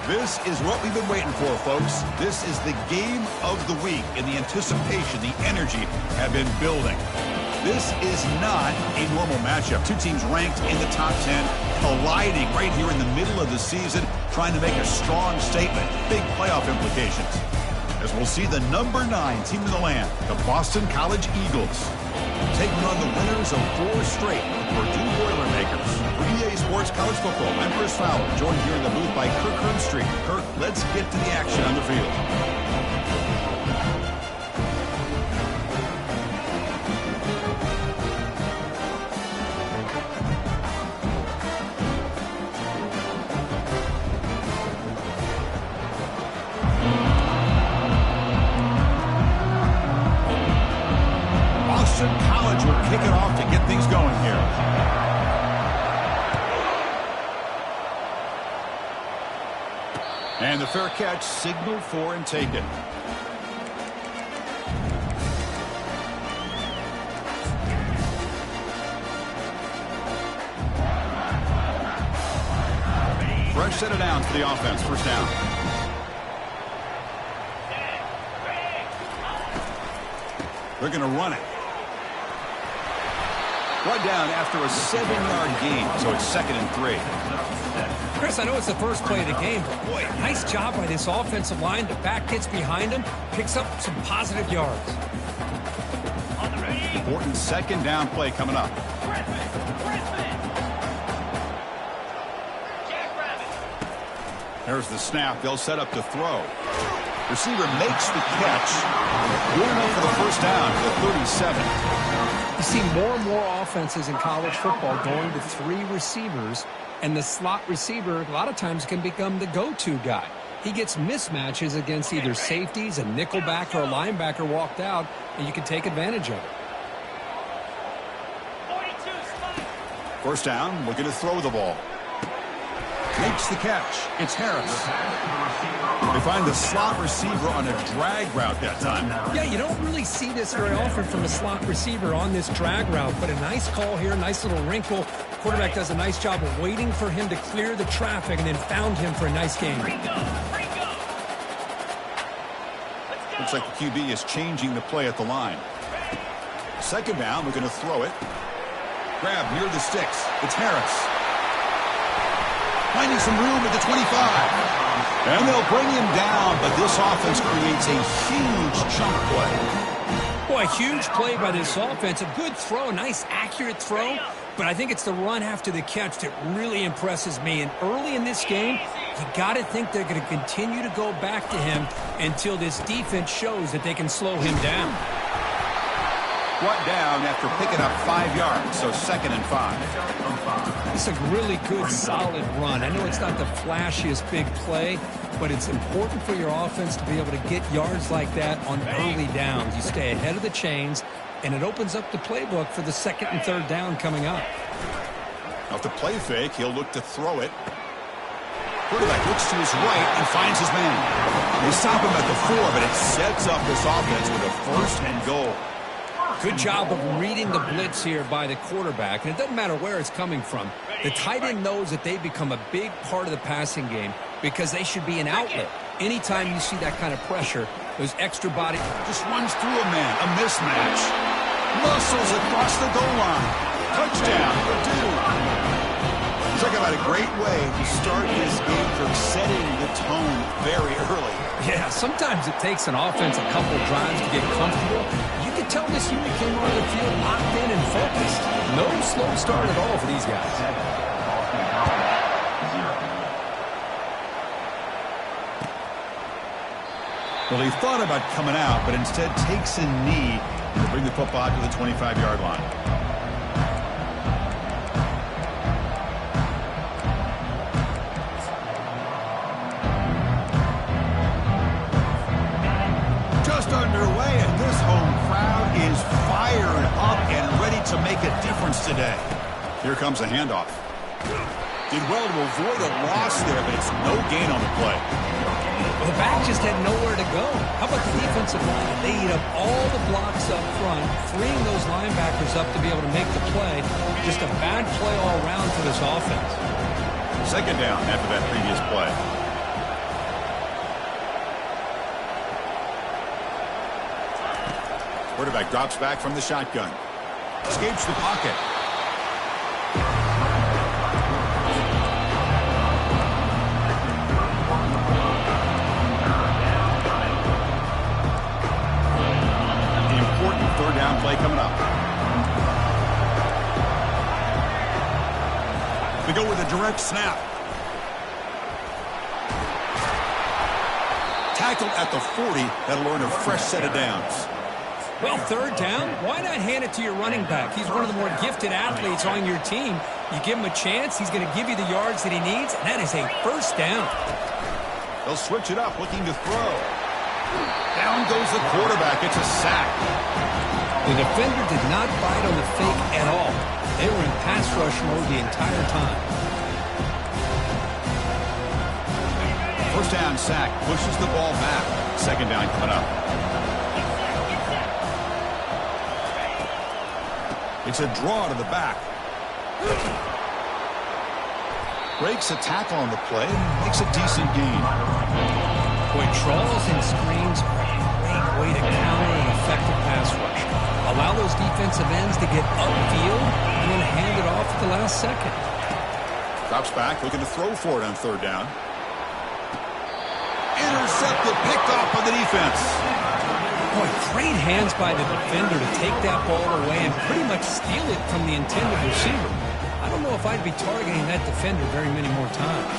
This is what we've been waiting for, folks. This is the game of the week, and the anticipation, the energy have been building. This is not a normal matchup. Two teams ranked in the top 10, colliding right here in the middle of the season, trying to make a strong statement. Big playoff implications. As we'll see the number 9 team in the land, the Boston College Eagles, taking on the winners of 4 straight, the Purdue Boilermakers. For EA Sports College Football, I'm Chris Fowler, joined here in the booth by Kirk Herbstreit. Kirk, let's get to the action on the field. College will kick it off to get things going here. And the fair catch signaled for and taken. Fresh set of downs for the offense. First down. They're going to run it. Right down after a 7-yard gain, so it's 2nd and 3. Chris, I know it's the first play of the game, but boy, nice job by this offensive line. The back gets behind him, picks up some positive yards. Important 2nd down play coming up. There's the snap. They'll set up to throw. Receiver makes the catch. Going up for the first down at the 37. You see more and more offenses in college football going to 3 receivers, and the slot receiver a lot of times can become the go-to guy. He gets mismatches against either safeties, a nickelback, or a linebacker walked out, and you can take advantage of it. First down, looking to throw the ball. Makes the catch. It's Harris. They find the slot receiver on a drag route that time. Yeah, you don't really see this very often from a slot receiver on this drag route, but a nice call here, nice little wrinkle. Quarterback does a nice job of waiting for him to clear the traffic and then found him for a nice gain. Looks like the QB is changing the play at the line. 2nd down, we're going to throw it. Grab near the sticks. It's Harris. Finding some room at the 25. And they'll bring him down, but this offense creates a huge chunk play. Boy, huge play by this offense. A good throw, a nice accurate throw, but I think it's the run after the catch that really impresses me. And early in this game, you got to think they're going to continue to go back to him until this defense shows that they can slow him down. Brought down after picking up 5 yards, so 2nd and 5. It's a really good, solid run. I know it's not the flashiest big play, but it's important for your offense to be able to get yards like that on early downs. You stay ahead of the chains, and it opens up the playbook for the 2nd and 3rd down coming up. Off the play fake, he'll look to throw it. Quarterback looks to his right and finds his man. They stop him at the 4, but it sets up this offense with a 1st and goal. Good job of reading the blitz here by the quarterback, and it doesn't matter where it's coming from. The tight end knows that they become a big part of the passing game because they should be an outlet. Anytime you see that kind of pressure, those extra body just runs through a man, a mismatch. Muscles across the goal line. Touchdown, Purdue. Talk about a great way to start this game for setting the tone very early. Yeah, sometimes it takes an offense a couple drives to get comfortable. You can tell this unit came onto the field locked in and focused. No slow start at all for these guys. Well, he thought about coming out, but instead takes a knee to bring the football to the 25-yard line. Underway, and this home crowd is fired up and ready to make a difference today. Here comes a handoff. Did well to avoid a loss there, but it's no gain on the play. Well, the back just had nowhere to go. How about the defensive line? They eat up all the blocks up front, freeing those linebackers up to be able to make the play. Just a bad play all around for this offense. 2nd down after that previous play. Quarterback drops back from the shotgun. Escapes the pocket. The important third down play coming up. We go with a direct snap. Tackled at the 40. That'll earn a fresh set of downs. Well, third down, why not hand it to your running back? He's one of the more gifted athletes on your team. You give him a chance, he's going to give you the yards that he needs, and that is a first down. They'll switch it up, looking to throw. Down goes the quarterback. It's a sack. The defender did not bite on the fake at all. They were in pass rush mode the entire time. First down sack, pushes the ball back. Second down coming up. It's a draw to the back. Breaks a tackle on the play and makes a decent gain. Boy, draws and screens are a great way to counter an effective pass rush. Allow those defensive ends to get upfield and then hand it off at the last second. Drops back, looking to throw for it on third down. Intercepted, picked off by the defense. Boy, great hands by the defender to take that ball away and pretty much steal it from the intended receiver. I don't know if I'd be targeting that defender very many more times.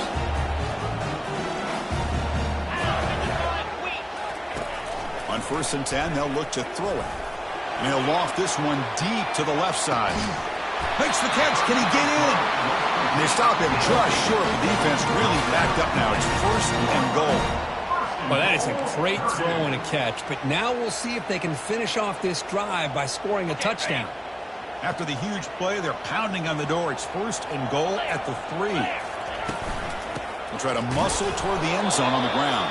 On 1st and 10, they'll look to throw it. And he'll loft this one deep to the left side. Makes the catch. Can he get in? And they stop him just short. The defense really backed up now. It's 1st and goal. Well, that is a great throw and a catch. But now we'll see if they can finish off this drive by scoring a touchdown. After the huge play, they're pounding on the door. It's 1st and goal at the 3. They'll try to muscle toward the end zone on the ground.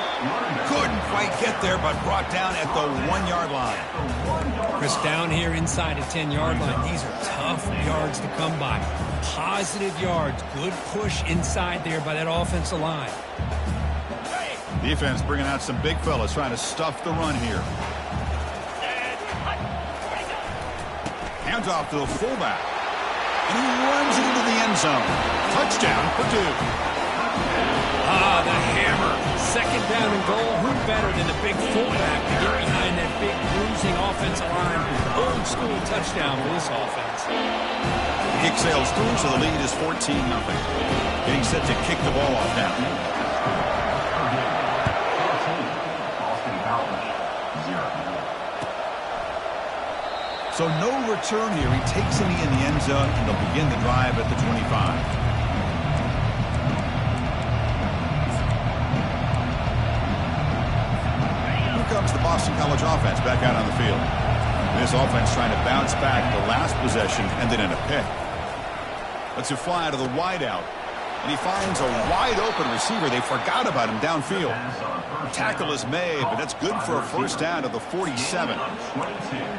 Couldn't quite get there, but brought down at the 1-yard line. Chris, down here inside the 10-yard line, these are tough yards to come by. Positive yards. Good push inside there by that offensive line. Defense bringing out some big fellas trying to stuff the run here. Hands off to the fullback. And he runs it into the end zone. Touchdown, Purdue. Ah, the hammer. Second down and goal. Who better than the big fullback to get behind that big bruising offensive line? Old school touchdown for this offense. The kick sails through, so the lead is 14-0. Getting set to kick the ball off now. So no return here. He takes it in the end zone, and they'll begin the drive at the 25. Comes the Boston College offense back out on the field. And this offense trying to bounce back. The last possession ended in a pick. Lets it fly out of the wideout. And he finds a wide-open receiver. They forgot about him downfield. Tackle is made, but that's good for a first down to the 47.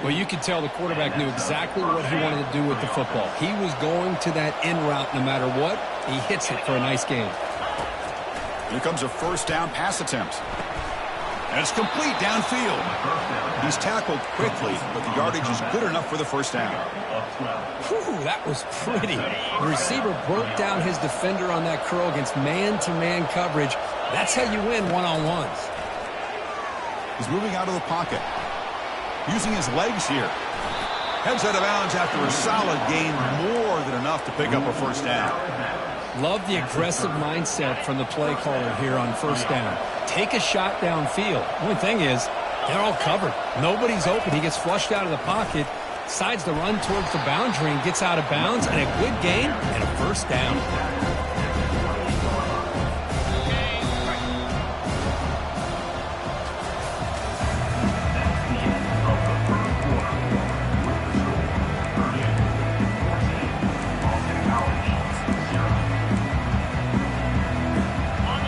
Well, you could tell the quarterback knew exactly what he wanted to do with the football. He was going to that in route no matter what. He hits it for a nice gain. Here comes a first down pass attempt. And it's complete downfield. He's tackled quickly, but the yardage is good enough for the first down. Whew, that was pretty. The receiver broke down his defender on that curl against man-to-man coverage. That's how you win one-on-ones. He's moving out of the pocket. Using his legs here. Heads out of bounds after a solid gain, more than enough to pick up a first down. Love the aggressive mindset from the play caller here on first down. Take a shot downfield. Only thing is, they're all covered. Nobody's open. He gets flushed out of the pocket, decides to run towards the boundary and gets out of bounds, and a good gain and a first down.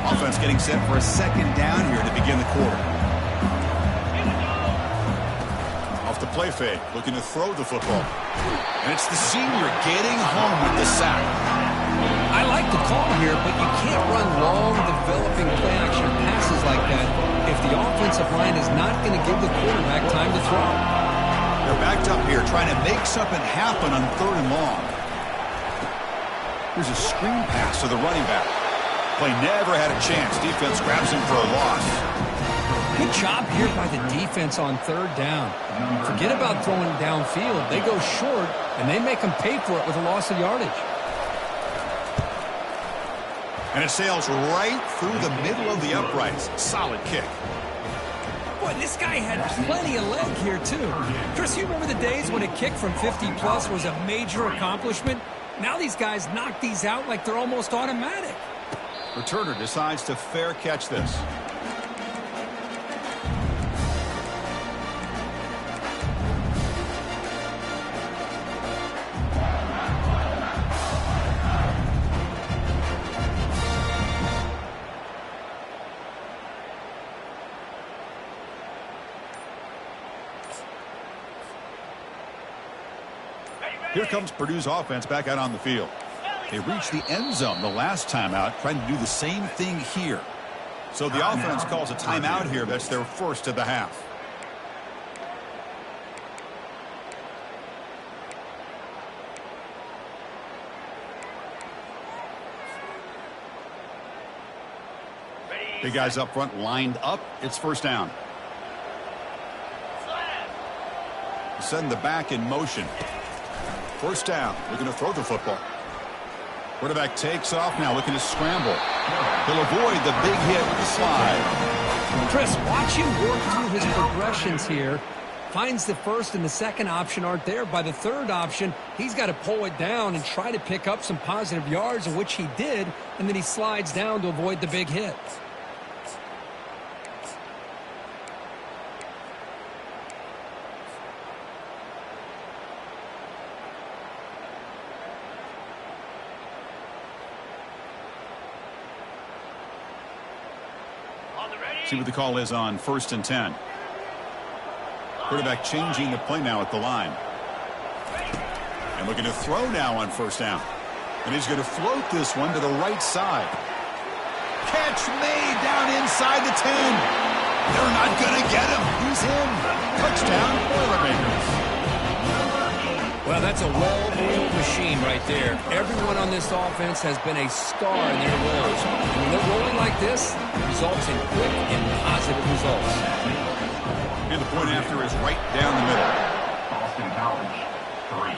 Offense getting set for a second down here to begin the quarter. Off the play fake, looking to throw the football. And it's the senior getting home with the sack. I like the call here, but you can't run long, developing play-action passes like that if the offensive line is not going to give the quarterback time to throw. They're backed up here, trying to make something happen on 3rd and long. Here's a screen pass to the running back. Play never had a chance. Defense grabs him for a loss. Good job here by the defense on 3rd down. Forget about throwing downfield. They go short, and they make them pay for it with a loss of yardage. And it sails right through the middle of the uprights. Solid kick. Boy, this guy had plenty of leg here, too. Chris, you remember the days when a kick from 50-plus was a major accomplishment? Now these guys knock these out like they're almost automatic. Returner decides to fair catch this. Here comes Purdue's offense back out on the field. They reached the end zone the last time out, trying to do the same thing here. So the offense calls a timeout here. That's their first of the half. Big guys up front lined up. It's first down. Send the back in motion. First down. Looking to throw the football. Quarterback takes off now, looking to scramble. He'll avoid the big hit with the slide. Chris, watch him work through his progressions here. Finds the first and the second option aren't there. By the third option, he's got to pull it down and try to pick up some positive yards, of which he did, and then he slides down to avoid the big hit. See what the call is on 1st and 10. Quarterback changing the play now at the line. And looking to throw now on 1st down. And he's going to float this one to the right side. Catch made down inside the 10. They're not going to get him. He's in. Touchdown, Boilermakers. Well, that's a well-oiled machine right there. Everyone on this offense has been a star in their roles. And when they're rolling like this, it results in quick and positive results. And the point after is right down the middle. Boston College, 3.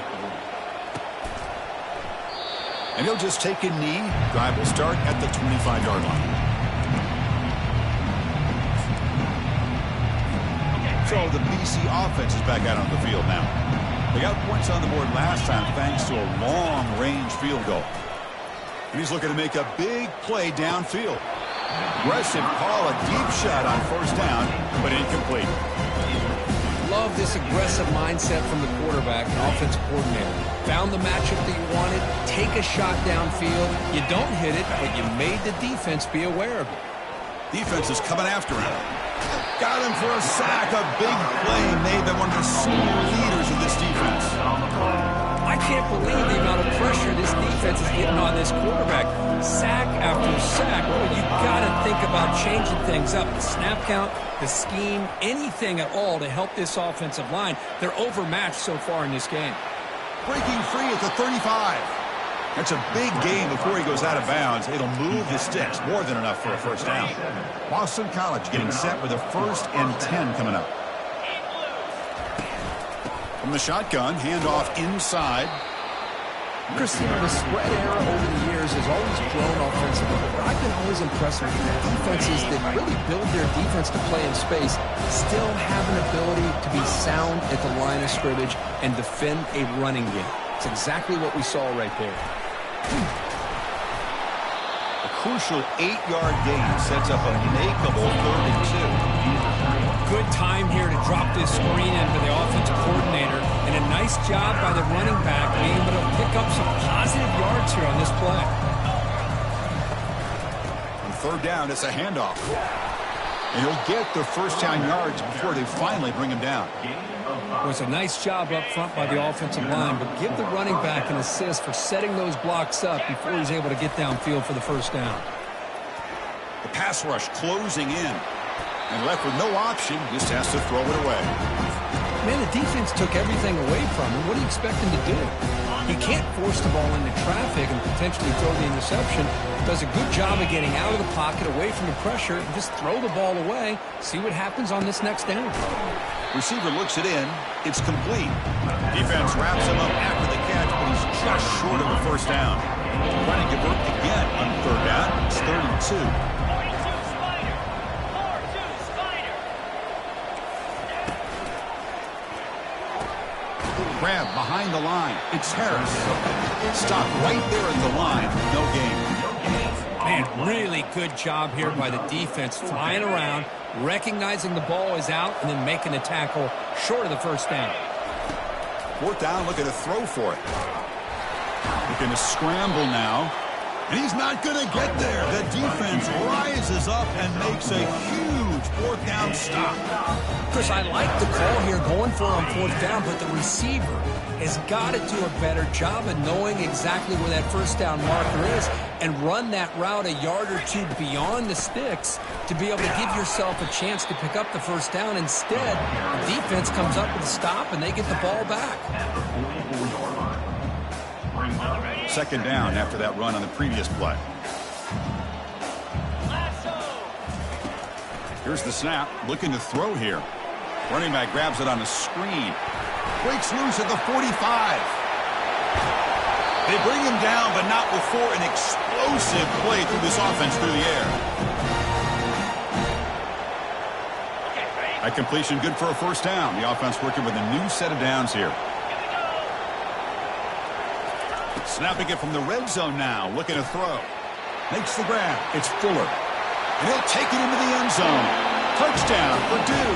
And he'll just take a knee. Drive will start at the 25-yard line. So the BC offense is back out on the field now. They got points on the board last time thanks to a long-range field goal. And he's looking to make a big play downfield. Aggressive call, a deep shot on 1st down, but incomplete. Love this aggressive mindset from the quarterback and offensive coordinator. Found the matchup that you wanted, take a shot downfield. You don't hit it, but you made the defense be aware of it. Defense is coming after him. Got him for a sack. A big play made them one of the senior leaders of this defense. I can't believe the amount of pressure this defense is getting on this quarterback. Sack after sack. Well, you got to think about changing things up. The snap count, the scheme, anything at all to help this offensive line. They're overmatched so far in this game. Breaking free at the 35. That's a big gain before he goes out of bounds. It'll move the sticks. More than enough for a first down. Boston College getting set with a 1st and 10 coming up. From the shotgun, handoff inside. Chris, the spread era over the years has always grown offensively, but I've been always impressed with defenses that really build their defense to play in space, still have an ability to be sound at the line of scrimmage and defend a running game. It's exactly what we saw right there. A crucial 8-yard gain sets up a makeable 3rd and 2. Good time here to drop this screen in for the offensive coordinator, and a nice job by the running back being able to pick up some positive yards here on this play. On 3rd down, it's a handoff. And he'll get the 1st down yards before they finally bring him down. It was a nice job up front by the offensive line, but give the running back an assist for setting those blocks up before he's able to get downfield for the 1st down. The pass rush closing in. And left with no option, just has to throw it away. Man, the defense took everything away from him. What do you expect him to do? He can't force the ball into traffic and potentially throw the interception. Does a good job of getting out of the pocket, away from the pressure, and just throw the ball away. See what happens on this next down. Receiver looks it in. It's complete. Defense wraps him up after the catch, but he's just short of a first down. Trying to convert again on third down. It's 32. Grab behind the line. It's Harris. Stop right there at the line. No gain. Man, really good job here by the defense, flying around, recognizing the ball is out, and then making the tackle short of the first down. Fourth down, looking to throw for it. Looking to scramble now. And he's not going to get there. The defense rises up and makes a huge fourth down stop. Chris, I like the call here going for on fourth down, but the receiver has got to do a better job of knowing exactly where that first down marker is and run that route a yard or two beyond the sticks to be able to give yourself a chance to pick up the first down. Instead, the defense comes up with a stop and they get the ball back. Second down after that run on the previous play. Here's the snap, looking to throw here. Running back grabs it on the screen. Breaks loose at the 45. They bring him down, but not before an explosive play through this offense through the air. At completion, good for a first down. The offense working with a new set of downs here. Snapping it from the red zone now, looking to throw. Makes the grab. It's Fuller. And he'll take it into the end zone. Touchdown, Purdue.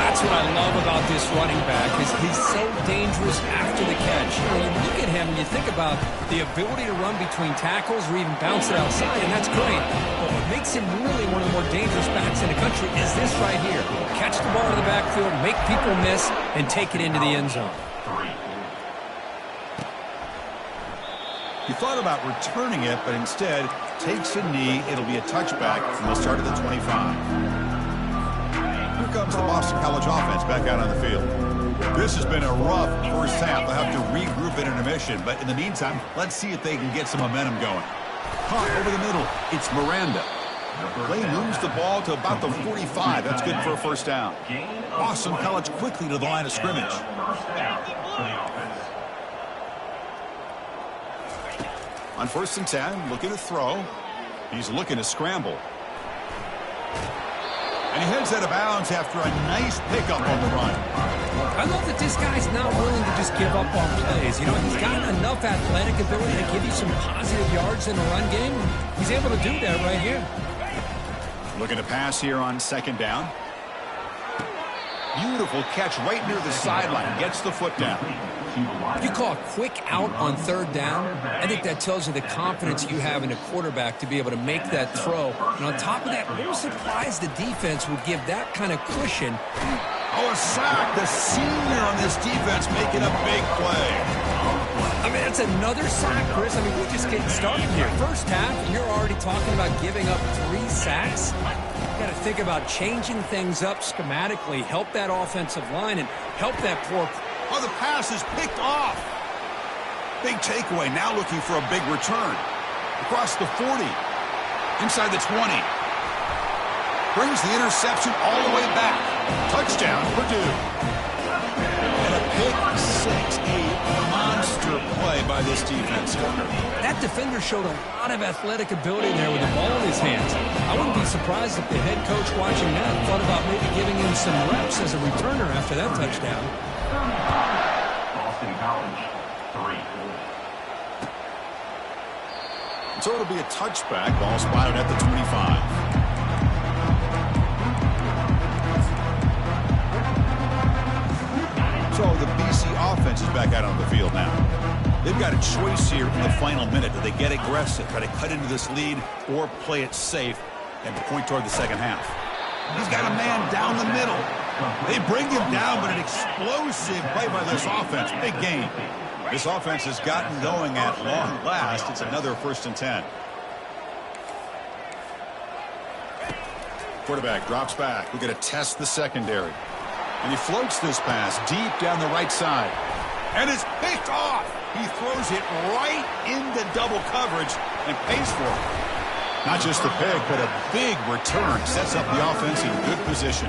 That's what I love about this running back is he's so dangerous after the catch. When you look at him and you think about the ability to run between tackles or even bounce it outside, and that's great. But what makes him really one of the more dangerous backs in the country is this right here. Catch the ball in the backfield, make people miss, and take it into the end zone. He thought about returning it, but instead takes a knee. It'll be a touchback from the start of the 25. Here comes the Boston College offense back out on the field. This has been a rough first half. They'll have to regroup at intermission, but in the meantime, let's see if they can get some momentum going. Caught over the middle. It's Miranda. They moves the ball to about the 45. That's good for a first down. Boston College quickly to the line of scrimmage. On 1st and 10, looking to throw. He's looking to scramble. And he heads out of bounds after a nice pickup on the run. I love that this guy's not willing to just give up on plays. You know, he's got enough athletic ability to give you some positive yards in the run game. He's able to do that right here. Looking to pass here on 2nd down. Beautiful catch right near the sideline. Gets the foot down. If you call a quick out on 3rd down, I think that tells you the confidence you have in a quarterback to be able to make that throw. And on top of that, a little surprised the defense would give that kind of cushion. Oh, a sack. The senior on this defense making a big play. I mean, that's another sack, Chris. I mean, we're just getting started here. First half, and you're already talking about giving up 3 sacks. You got to think about changing things up schematically, help that offensive line, and help that poor. Oh, the pass is picked off. Big takeaway. Now looking for a big return. Across the 40. Inside the 20. Brings the interception all the way back. Touchdown, Purdue. And a pick six. A monster play by this defense. That defender showed a lot of athletic ability there with the ball in his hands. I wouldn't be surprised if the head coach watching that thought about maybe giving him some reps as a returner after that touchdown. Boston College, 3. So it'll be a touchback. Ball spotted at the 25. So the BC offense is back out on the field now. They've got a choice here in the final minute. Do they get aggressive, try to cut into this lead, or play it safe and point toward the second half? He's got a man down the middle. They bring him down, but an explosive play by this offense. Big gain. This offense has gotten going at long last. It's another 1st and 10. Quarterback drops back. We're going to test the secondary. And he floats this pass deep down the right side. And it's picked off. He throws it right into double coverage and pays for it. Not just the pick, but a big return sets up the offense in good position.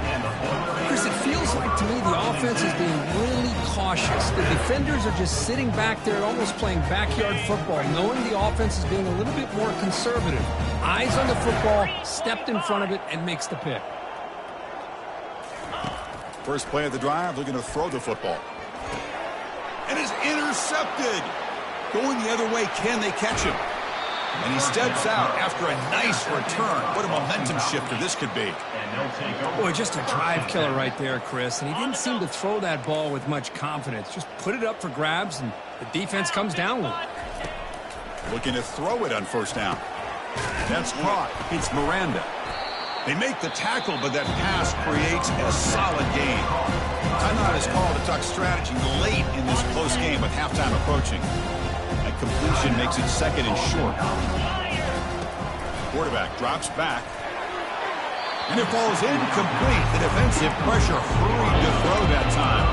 Chris, it feels like to me the offense is being really cautious. The defenders are just sitting back there almost playing backyard football, knowing the offense is being a little bit more conservative. Eyes on the football, stepped in front of it, and makes the pick. First play of the drive, looking to throw the football. And is intercepted. Going the other way, can they catch him? And he steps out after a nice return. What a momentum shifter this could be. Boy, just a drive killer right there, Chris. And he didn't seem to throw that ball with much confidence. Just put it up for grabs, and the defense comes down with it. Looking to throw it on first down. That's caught. It's Miranda. They make the tackle, but that pass creates a solid gain. Timeout is called to talk strategy late in this close game with halftime approaching. That completion makes it second and short. Quarterback drops back. And it falls incomplete. The defensive pressure hurried to throw that time.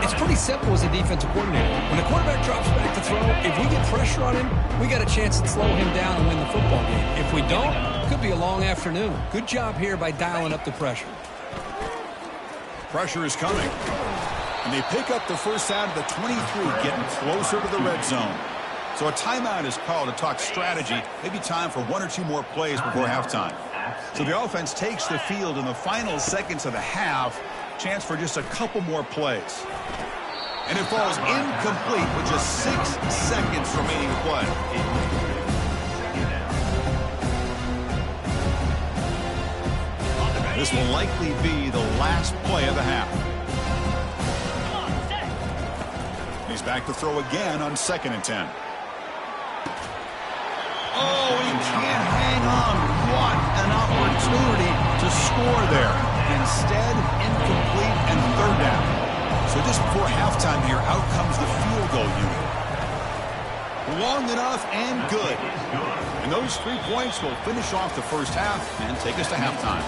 It's pretty simple as a defensive coordinator. When the quarterback drops back to throw, if we get pressure on him, we got a chance to slow him down and win the football game. If we don't, it could be a long afternoon. Good job here by dialing up the pressure. Pressure is coming. And they pick up the first out of the 23, getting closer to the red zone. So a timeout is called to talk strategy. Maybe time for one or two more plays before halftime. So the offense takes the field in the final seconds of the half. Chance for just a couple more plays. And it falls incomplete with just 6 seconds remaining to play. This will likely be the last play of the half. He's back to throw again on 2nd and 10. Oh, he can't hang on. What an opportunity to score there. Instead, incomplete and 3rd down. So just before halftime here, out comes the field goal unit. Long enough and good. And those 3 points will finish off the first half and take us to halftime.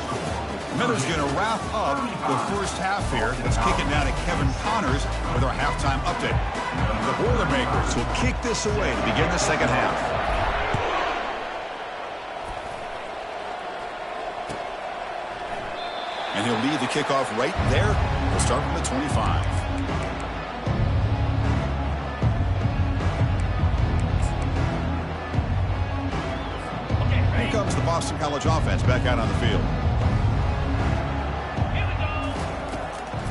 Miller's going to wrap up the first half here. Let's kick it down to Kevin Connors with our halftime update. The Boilermakers will kick this away to begin the second half. And he'll lead the kickoff right there. We'll start from the 25. Here comes the Boston College offense back out on the field.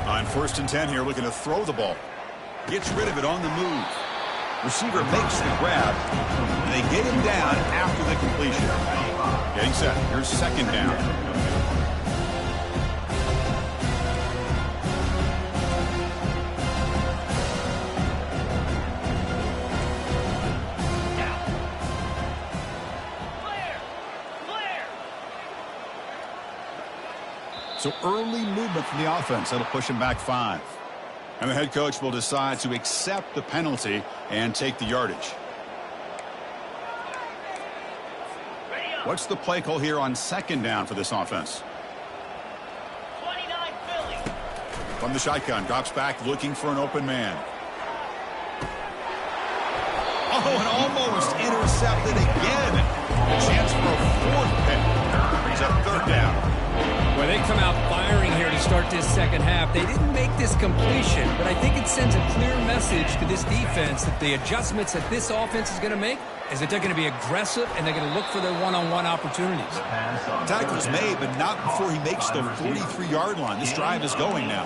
On 1st and 10 here, looking to throw the ball. Gets rid of it on the move. Receiver makes the grab. And they get him down after the completion. Getting set. Here's 2nd down. So early movement from the offense. That'll push him back 5. And the head coach will decide to accept the penalty and take the yardage. What's the play call here on 2nd down for this offense? 29 Philly. From the shotgun, drops back looking for an open man. Oh, and almost intercepted again. A chance for a 4th pick. Brings up 3rd down. Well, they come out firing here to start this second half. They didn't make this completion, but I think it sends a clear message to this defense that the adjustments that this offense is going to make is that they're going to be aggressive and they're going to look for their one-on-one opportunities. Tackle's made, but not before he makes the 43-yard line. This drive is going now.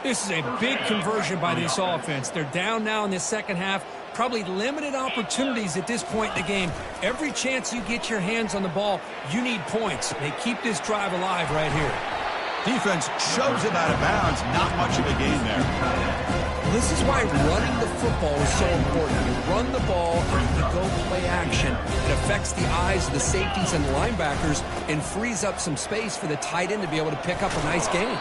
This is a big conversion by this offense. They're down now in this second half. Probably limited opportunities at this point in the game. Every chance you get your hands on the ball, you need points. They keep this drive alive right here. Defense shoves him out of bounds. Not much of a gain there. This is why running the football is so important. You run the ball and you go play action. It affects the eyes of the safeties and the linebackers and frees up some space for the tight end to be able to pick up a nice gain.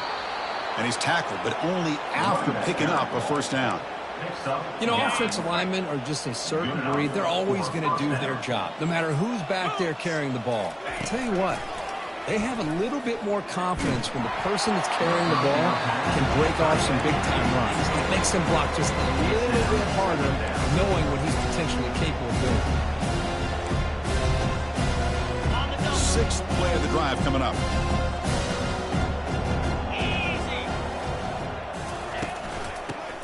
And he's tackled, but only after picking up a 1st down. You know, offensive linemen are just a certain breed. They're always going to do their job, no matter who's back there carrying the ball. I'll tell you what, They have a little bit more confidence when the person that's carrying the ball can break off some big-time runs. It makes them block just a little bit harder, knowing what he's potentially capable of doing. Sixth play of the drive coming up.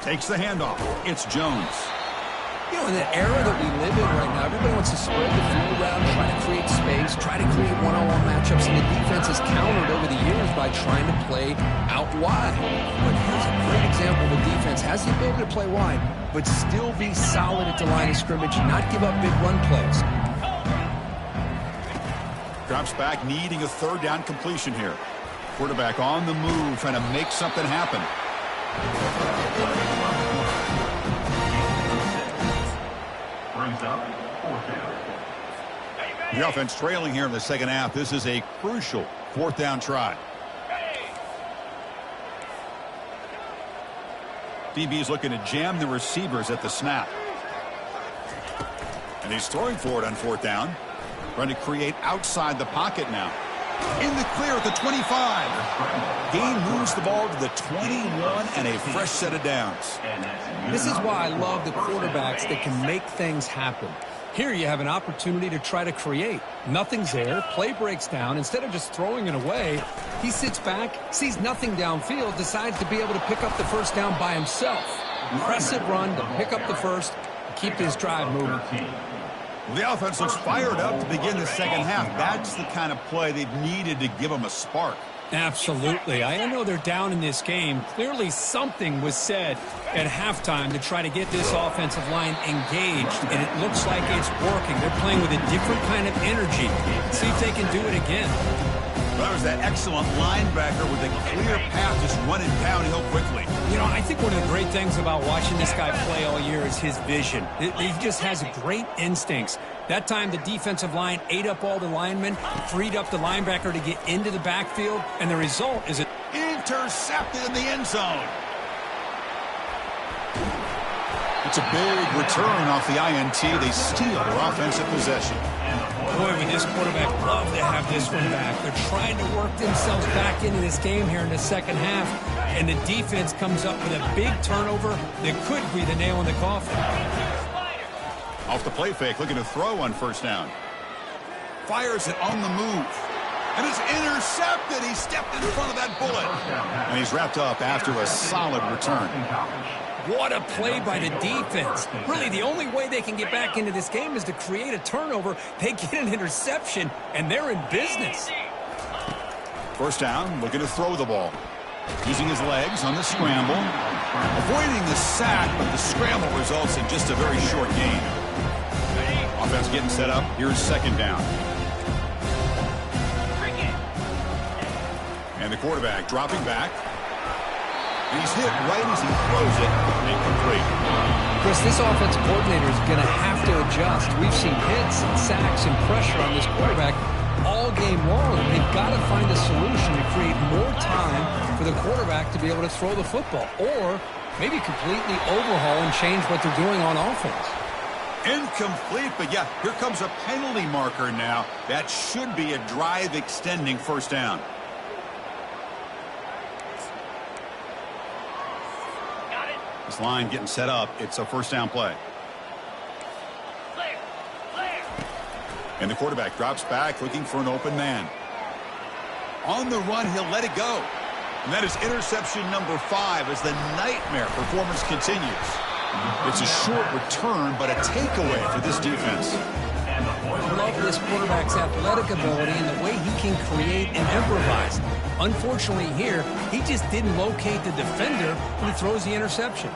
Takes the handoff. It's Jones. You know, in the era that we live in right now, everybody wants to spread the field around, try to create space, try to create one-on-one matchups, and the defense has countered over the years by trying to play out wide. But here's a great example of a defense has the ability to play wide, but still be solid at the line of scrimmage, not give up big run plays. Drops back, needing a third down completion here. Quarterback on the move, trying to make something happen. The offense trailing here in the second half. This is a crucial fourth down try. DB's looking to jam the receivers at the snap. And he's throwing for it on fourth down. Trying to create outside the pocket now. In the clear at the 25. Gain moves the ball to the 21 and a fresh set of downs. This is why I love the quarterbacks that can make things happen. Here you have an opportunity to try to create. Nothing's there. Play breaks down. Instead of just throwing it away, he sits back, sees nothing downfield, decides to be able to pick up the first down by himself. Impressive run to pick up the first, keep this drive moving. Well, the offense looks fired up to begin the second half. That's the kind of play they've needed to give them a spark. Absolutely. I know they're down in this game. Clearly something was said at halftime to try to get this offensive line engaged, and it looks like it's working. They're playing with a different kind of energy. See if they can do it again. Well, that was that excellent linebacker with a clear path just running downhill quickly. You know, I think one of the great things about watching this guy play all year is his vision. He just has great instincts. That time, the defensive line ate up all the linemen, freed up the linebacker to get into the backfield, and the result is intercepted in the end zone. It's a big return off the INT. They steal their offensive possession. Boy, would this quarterback love to have this one back. They're trying to work themselves back into this game here in the second half, and the defense comes up with a big turnover that could be the nail in the coffin. Off the play fake, looking to throw on first down. Fires it on the move. And it's intercepted. He stepped in front of that bullet. And he's wrapped up after a solid return. What a play by the defense. Really, the only way they can get back into this game is to create a turnover. They get an interception, and they're in business. First down, looking to throw the ball. Using his legs on the scramble. Avoiding the sack, but the scramble results in just a very short gain. Offense getting set up. Here's second down. And the quarterback dropping back. He's hit right as he throws it. Incomplete. Chris, this offensive coordinator is going to have to adjust. We've seen hits and sacks and pressure on this quarterback all game long. They've got to find a solution to create more time for the quarterback to be able to throw the football, or maybe completely overhaul and change what they're doing on offense. Incomplete, but yeah, here comes a penalty marker now. That should be a drive extending first down. This line getting set up. It's a first down play. And the quarterback drops back looking for an open man. On the run, he'll let it go. And that is interception number 5 as the nightmare performance continues. It's a short return, but a takeaway for this defense. I love this quarterback's athletic ability and the way he can create and improvise. Unfortunately here, he just didn't locate the defender when he throws the interception.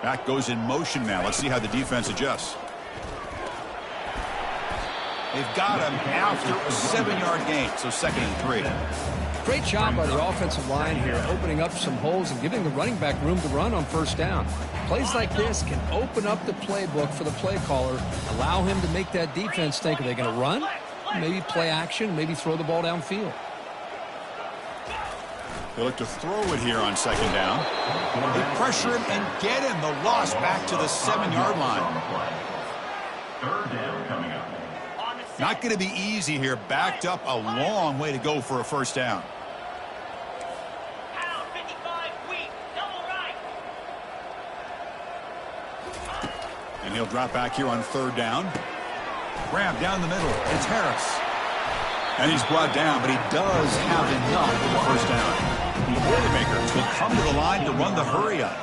Back goes in motion now. Let's see how the defense adjusts. They've got him after a 7-yard gain, so 2nd and 3. Great job by the offensive line here, opening up some holes and giving the running back room to run on first down. Plays like this can open up the playbook for the play caller, allow him to make that defense think, are they going to run? Maybe play action, maybe throw the ball downfield. They look to throw it here on second down. They pressure him and get him. The loss back to the 7-yard line. Third down coming up. Not going to be easy here. Backed up a long way to go for a first down. Pound 55 weak. Double right. And he'll drop back here on third down. Grab down the middle. It's Harris. And he's brought down, but he does have enough for the first down. The Boilermakers will come to the line to run the hurry up.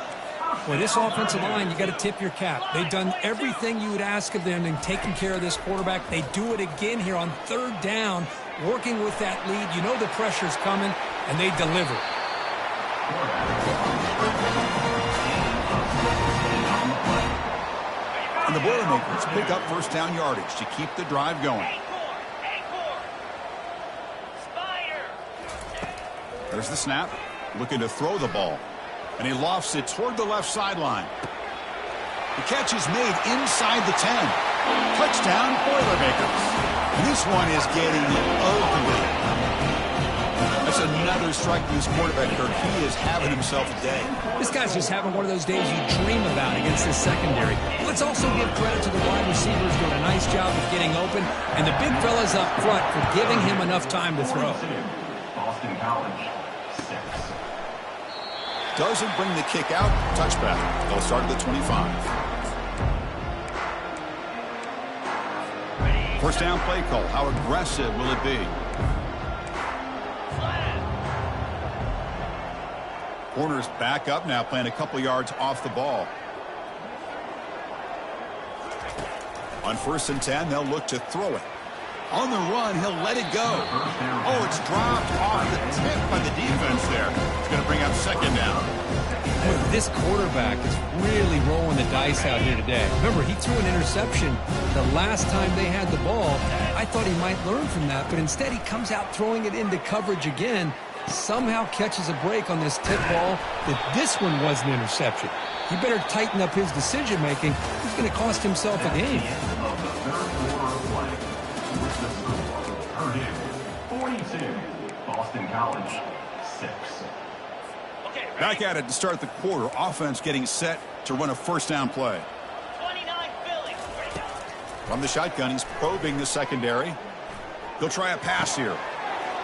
Well, this offensive line, you got to tip your cap. They've done everything you would ask of them in taking care of this quarterback. They do it again here on third down, working with that lead. You know the pressure's coming, and they deliver. And the Boilermakers pick up first down yardage to keep the drive going. There's the snap, looking to throw the ball. And he lofts it toward the left sideline. The catch is made inside the 10. Touchdown, Boilermakers. And this one is getting ugly. That's another strike to this quarterback, Kirk. He is having himself a day. This guy's just having one of those days you dream about against this secondary. Let's also give credit to the wide receivers doing a nice job of getting open, and the big fellas up front for giving him enough time to throw. Boston College, 6. Doesn't bring the kick out. Touchback. They'll start at the 25. First down play call. How aggressive will it be? Corners back up now, playing a couple yards off the ball. On 1st and 10, they'll look to throw it. On the run, he'll let it go. Oh, it's dropped off the tip by the defense there. It's going to bring up second down. Boy, this quarterback is really rolling the dice out here today. Remember, he threw an interception the last time they had the ball. I thought he might learn from that, but instead he comes out throwing it into coverage again. Somehow catches a break on this tip ball that this one was an interception. He better tighten up his decision-making. He's going to cost himself a game. 42, Boston College, 6. Back at it to start the quarter. Offense getting set to run a first down play. 29 Philly. From the shotgun, he's probing the secondary. He'll try a pass here.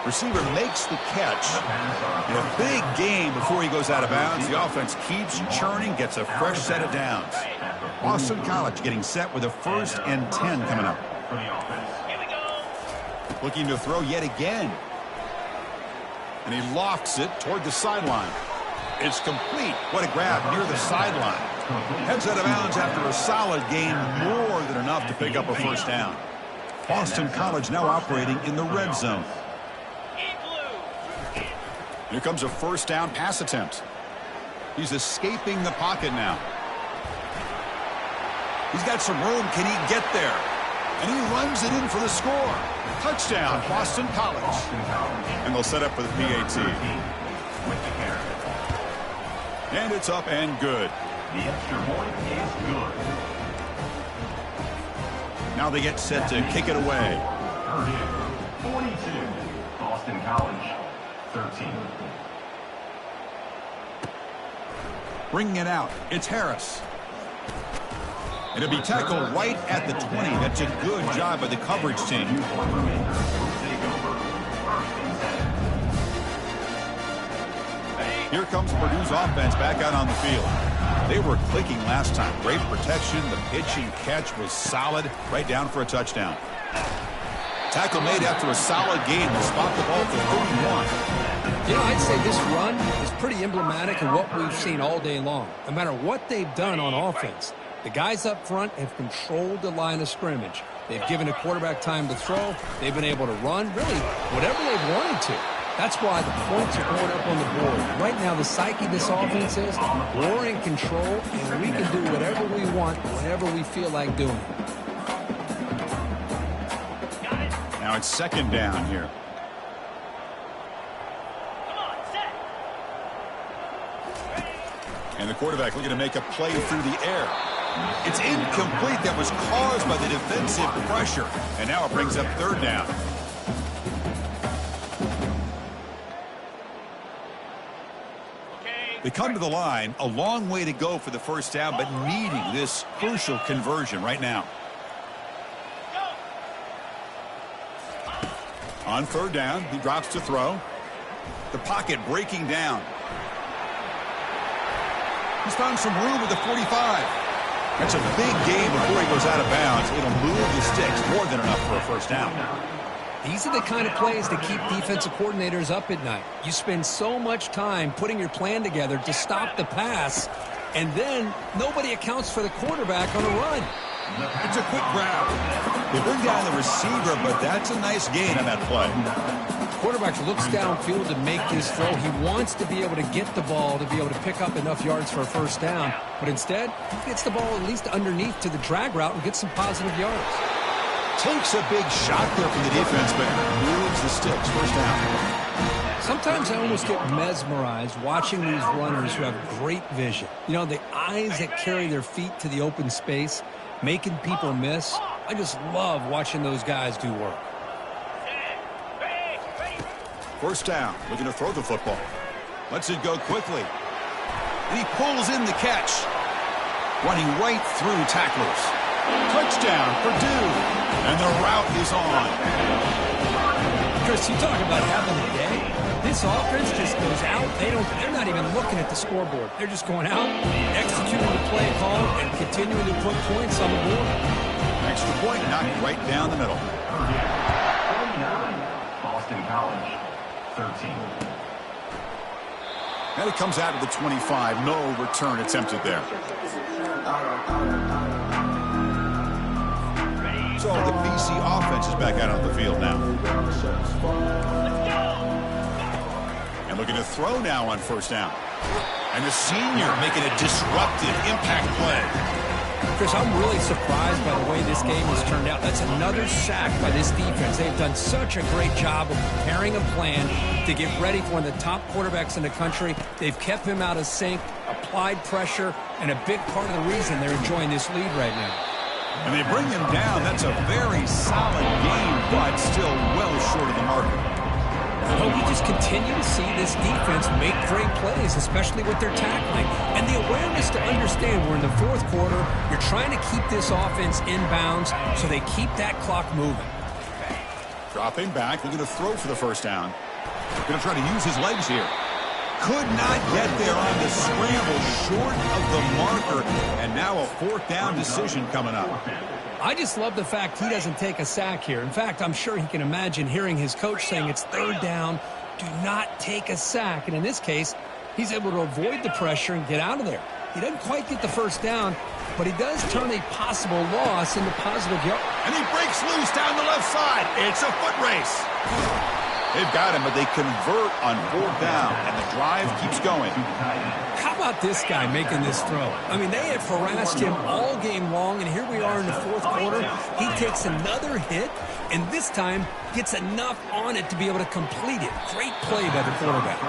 Receiver makes the catch. In a big game before he goes out of bounds. The offense keeps churning, gets a fresh set of downs. Boston College getting set with a 1st and 10 coming up. Here we go. Looking to throw yet again. And he lofts it toward the sideline. It's complete. What a grab near the sideline. Heads out of bounds after a solid gain, more than enough to pick up a first down. Boston College now operating in the red zone. Here comes a first down pass attempt. He's escaping the pocket now. He's got some room. Can he get there? And he runs it in for the score. Touchdown, Boston College. And they'll set up for the PAT. And it's up and good. The extra point is good. Now they get set to kick it away. 42, Boston College, 13. Bringing it out. It's Harris. It'll be tackled right at the 20. That's a good job by the coverage team. Here comes Purdue's offense back out on the field. They were clicking last time. Great protection. The pitch and catch was solid. Right down for a touchdown. Tackle made after a solid gain. They'll spot the ball for 31. You know, I'd say this run is pretty emblematic of what we've seen all day long. No matter what they've done on offense, the guys up front have controlled the line of scrimmage. They've given a quarterback time to throw. They've been able to run, really, whatever they've wanted to. That's why the points are going up on the board. Right now, the psyche of this offense is we're in control, and we can do whatever we want, whenever we feel like doing it. Now it's second down here. And the quarterback looking to make a play through the air. It's incomplete. That was caused by the defensive pressure. And now it brings up third down. They come to the line. A long way to go for the first down, but needing this crucial conversion right now. On third down, he drops to throw. The pocket breaking down. He's found some room at the 45. That's a big gain before he goes out of bounds. It'll move the sticks more than enough for a first down. These are the kind of plays that keep defensive coordinators up at night. You spend so much time putting your plan together to stop the pass, and then nobody accounts for the quarterback on a run. It's a quick grab. They bring down the receiver, but that's a nice gain on that play. Quarterback looks downfield to make this throw. He wants to be able to get the ball to be able to pick up enough yards for a first down. But instead, he gets the ball at least underneath to the drag route and gets some positive yards. Takes a big shot there from the defense, but moves the sticks. First down. Sometimes I almost get mesmerized watching these runners who have great vision. You know, the eyes that carry their feet to the open space, making people miss. I just love watching those guys do work. First down, looking to throw the football. Lets it go quickly. And he pulls in the catch. Running right through tacklers. Touchdown, Purdue. And the route is on. Chris, you talk about having a day. This offense just goes out. They're not even looking at the scoreboard. They're just going out, executing the play call, and continuing to put points on the board. Extra point knocked right down the middle. 49, Boston College, 13. And it comes out of the 25. No return attempted there. So the BC offense is back out on the field now. And looking to throw now on first down. And the senior making a disruptive impact play. Chris, I'm really surprised by the way this game has turned out. That's another sack by this defense. They've done such a great job of preparing a plan to get ready for one of the top quarterbacks in the country. They've kept him out of sync, applied pressure, and a big part of the reason they're enjoying this lead right now. And they bring him down. That's a very solid game, but still well short of the marker. I hope you just continue to see this defense make great plays, especially with their tackling. And the awareness to understand we're in the fourth quarter. You're trying to keep this offense in bounds so they keep that clock moving. Dropping back, looking to throw for the first down. Going to try to use his legs here. Could not get there on the scramble, short of the marker. And now a fourth down decision coming up. I just love the fact he doesn't take a sack here. In fact, I'm sure he can imagine hearing his coach saying it's third down, do not take a sack. And in this case, he's able to avoid the pressure and get out of there. He doesn't quite get the first down, but he does turn a possible loss into positive yards. And he breaks loose down the left side. It's a foot race. They've got him, but they convert on fourth down, and the drive keeps going. How about this guy making this throw? I mean, they have harassed him all game long, and here we are in the fourth quarter. He takes another hit, and this time gets enough on it to be able to complete it. Great play by the quarterback.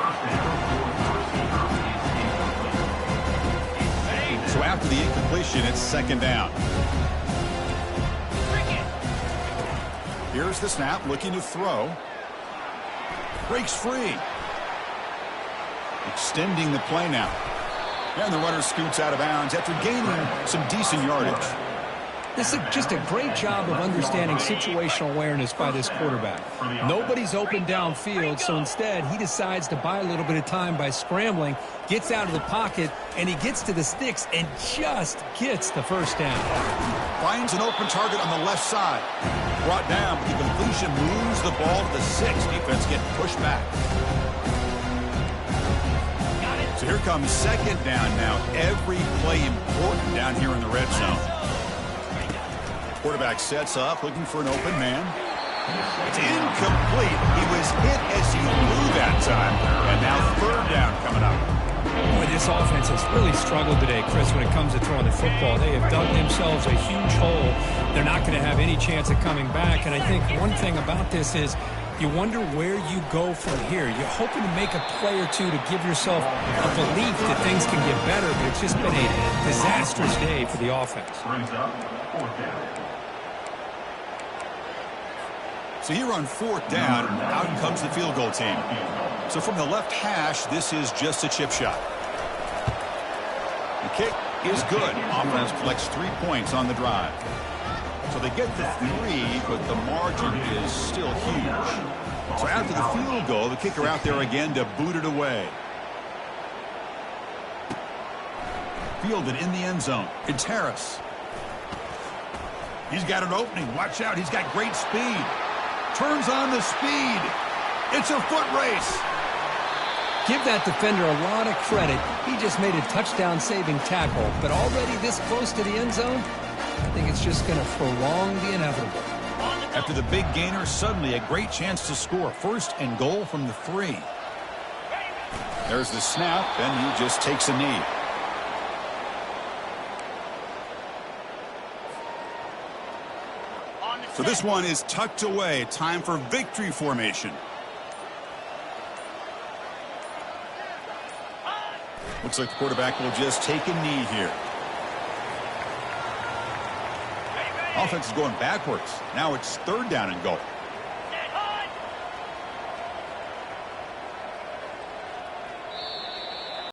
So after the incompletion, it's second down. Here's the snap, looking to throw. Breaks free. Extending the play now. And the runner scoots out of bounds after gaining some decent yardage. This is just a great job of understanding situational awareness by this quarterback. Nobody's open downfield, so instead he decides to buy a little bit of time by scrambling, gets out of the pocket, and he gets to the sticks and just gets the first down. Finds an open target on the left side. Brought down, but the completion moves the ball to the 6. Defense getting pushed back. So here comes second down now. Every play important down here in the red zone. Quarterback sets up, looking for an open man. It's incomplete. He was hit as he blew that time. And now third down coming up. Boy, this offense has really struggled today, Chris, when it comes to throwing the football. They have dug themselves a huge hole. They're not going to have any chance of coming back. And I think one thing about this is you wonder where you go from here. You're hoping to make a play or two to give yourself a belief that things can get better, but it's just been a disastrous day for the offense. Brings up fourth down. So here on fourth down, out comes the field goal team. So from the left hash, this is just a chip shot. The kick is good. Offense collects 3 points on the drive. So they get the 3, but the margin is still huge. So after the field goal, the kicker out there again to boot it away. Fielded in the end zone. It's Harris. He's got an opening. Watch out. He's got great speed. Turns on the speed. It's a foot race. Give that defender a lot of credit. He just made a touchdown-saving tackle, but already this close to the end zone, I think it's just going to prolong the inevitable. After the big gainer, suddenly a great chance to score. First and goal from the 3. There's the snap, and he just takes a knee. So this one is tucked away. Time for victory formation. Looks like the quarterback will just take a knee here. Offense is going backwards. Now it's 3rd down and goal.